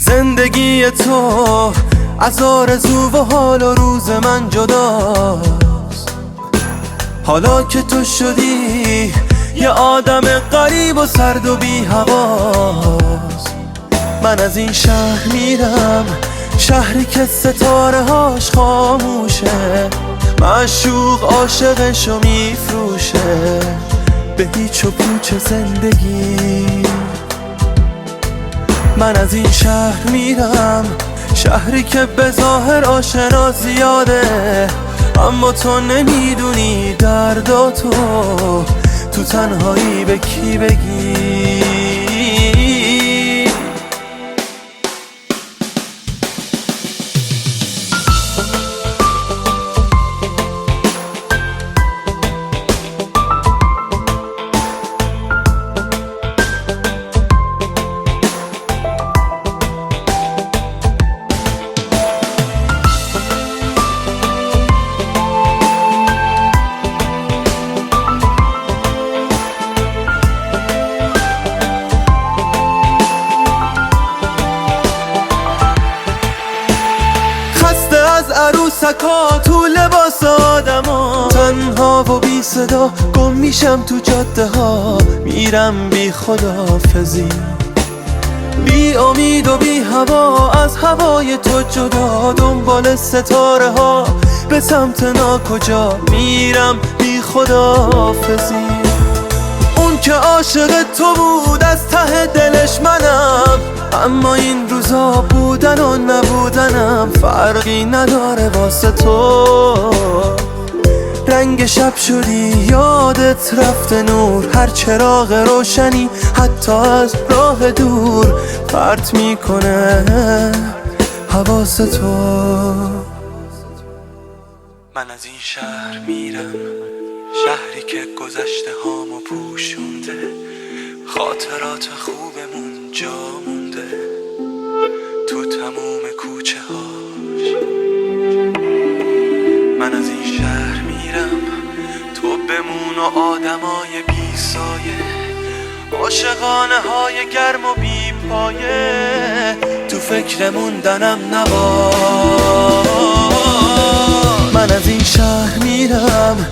زندگی تو از آرزو و حال و روز من جداست. حالا که تو شدی یه آدم غریب و سرد و بی حواس، من از این شهر میرم، شهری که ستاره هاش خاموشه، معشوق عاشقشو میفروشه به هیچ و پوچ زندگی. من از این شهر میرم، شهری که به ظاهر آشنا زیاده، اما تو نمیدونی درداتو تو تنهایی به کی بگی. از عروسکا تو لباس آدما، تنها و بی صدا گم میشم تو جاده ها، میرم بی خداحافظی، بی امید و بی هوا، از هوای تو جدا، دنبال ستاره ها به سمت ناکجا، میرم بی خداحافظی. اون که عاشق تو بود از ته دلش منم، اما این روزا بودن و نبودنم فرقی نداره واسه تو. رنگ شب شدی یادت رفته نور، هر چراغ روشنی حتی از راه دور پرت میکنه حواس تو. من از این شهر میرم، شهری که گذشته هامو پوشونده، خاطرات خوبمون جا مونده تو تموم کوچه هاش. من از این شهر میرم، تو بمون و آدمای بی سایه، عاشقانه های گرم و بی پایه، تو فکر موندنم نباش. من از این شهر میرم،